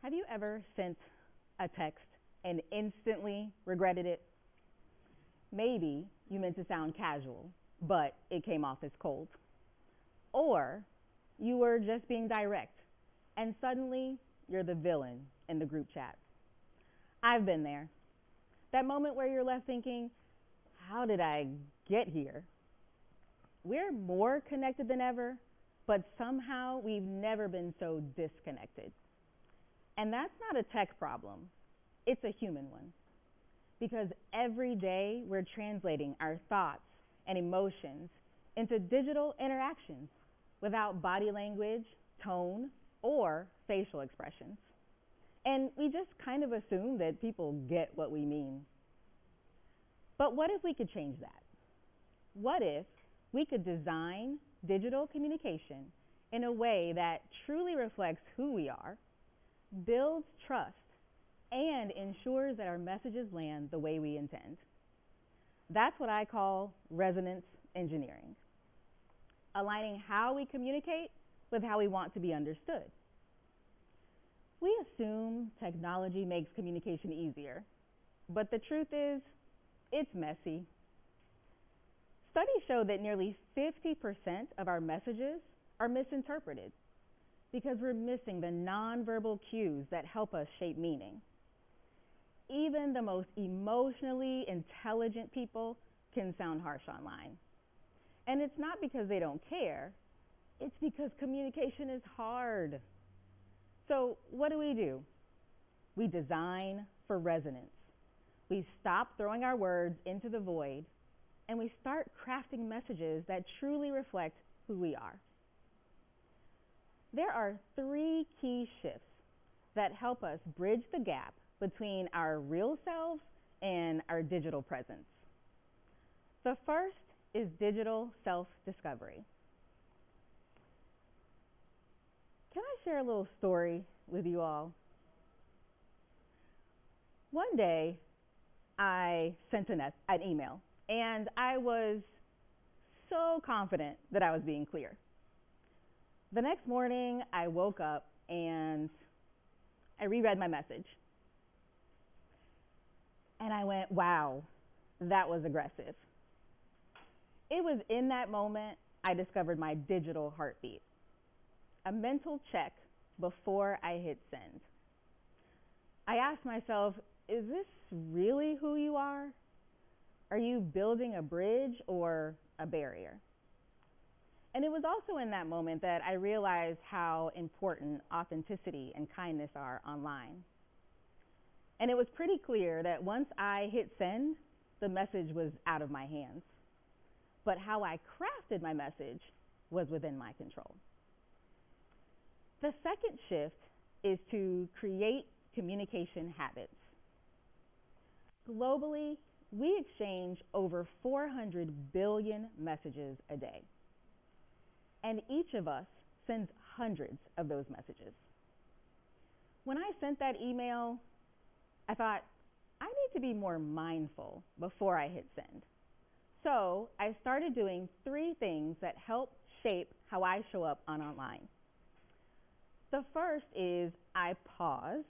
Have you ever sent a text and instantly regretted it? Maybe you meant to sound casual, but it came off as cold. Or you were just being direct, and suddenly you're the villain in the group chat. I've been there. That moment where you're left thinking, how did I get here? We're more connected than ever, but somehow we've never been so disconnected. And that's not a tech problem, it's a human one. Because every day we're translating our thoughts and emotions into digital interactions without body language, tone, or facial expressions. And we just kind of assume that people get what we mean. But what if we could change that? What if we could design digital communication in a way that truly reflects who we are, builds trust, and ensures that our messages land the way we intend? That's what I call resonance engineering, aligning how we communicate with how we want to be understood. We assume technology makes communication easier, but the truth is, it's messy. Studies show that nearly 50% of our messages are misinterpreted because we're missing the nonverbal cues that help us shape meaning. Even the most emotionally intelligent people can sound harsh online. And it's not because they don't care, it's because communication is hard. So what do? We design for resonance. We stop throwing our words into the void, and we start crafting messages that truly reflect who we are. There are 3 key shifts that help us bridge the gap between our real selves and our digital presence. The first is digital self-discovery. Can I share a little story with you all? One day, I sent an email, and I was so confident that I was being clear. The next morning, I woke up and I reread my message. And I went, wow, that was aggressive. It was in that moment I discovered my digital heartbeat, a mental check before I hit send. I asked myself, is this really who you are? Are you building a bridge or a barrier? And it was also in that moment that I realized how important authenticity and kindness are online. And it was pretty clear that once I hit send, the message was out of my hands. But how I crafted my message was within my control. The second shift is to create communication habits. Globally, we exchange over 400 billion messages a day. And each of us sends hundreds of those messages. When I sent that email, I thought, I need to be more mindful before I hit send. So I started doing 3 things that help shape how I show up online. The first is I pause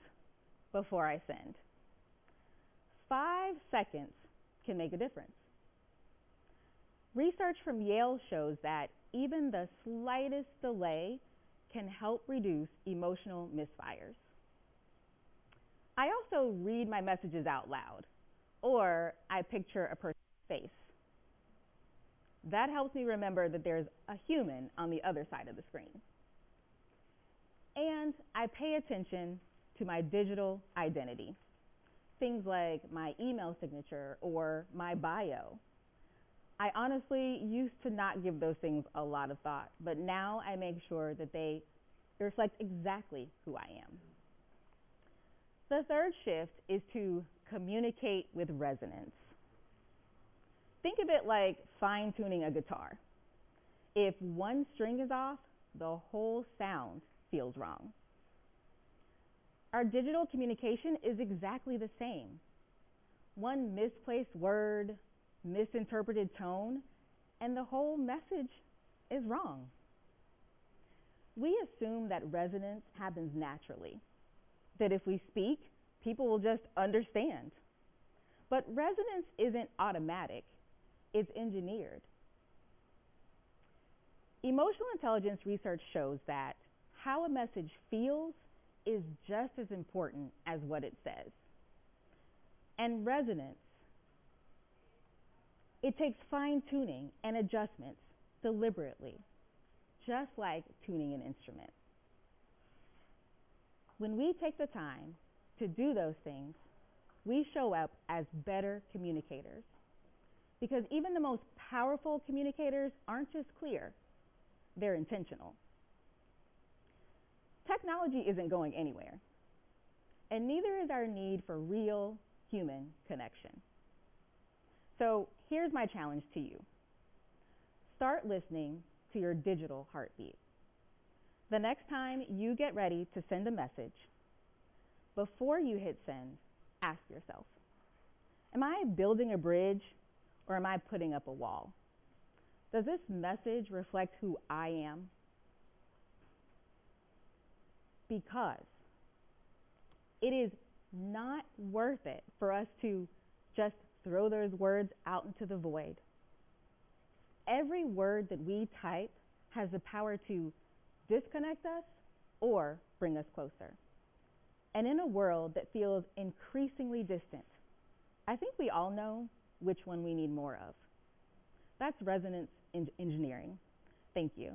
before I send. 5 seconds can make a difference. Research from Yale shows that even the slightest delay can help reduce emotional misfires. I also read my messages out loud, or I picture a person's face. That helps me remember that there's a human on the other side of the screen. And I pay attention to my digital identity. Things like my email signature or my bio. I honestly used to not give those things a lot of thought, but now I make sure that they reflect exactly who I am. The third shift is to communicate with resonance. Think of it like fine-tuning a guitar. If one string is off, the whole sound feels wrong. Our digital communication is exactly the same. One misplaced word, misinterpreted tone, and the whole message is wrong. We assume that resonance happens naturally, that if we speak, people will just understand. But resonance isn't automatic, it's engineered. Emotional intelligence research shows that how a message feels is just as important as what it says. And resonance, it takes fine-tuning and adjustments deliberately, just like tuning an instrument. When we take the time to do those things, we show up as better communicators. Because even the most powerful communicators aren't just clear, they're intentional. Technology isn't going anywhere, and neither is our need for real human connection. So here's my challenge to you. Start listening to your digital heartbeat. The next time you get ready to send a message, before you hit send, ask yourself, am I building a bridge or am I putting up a wall? Does this message reflect who I am? Because it is not worth it for us to just throw those words out into the void. Every word that we type has the power to disconnect us or bring us closer. And in a world that feels increasingly distant, I think we all know which one we need more of. That's resonance engineering. Thank you.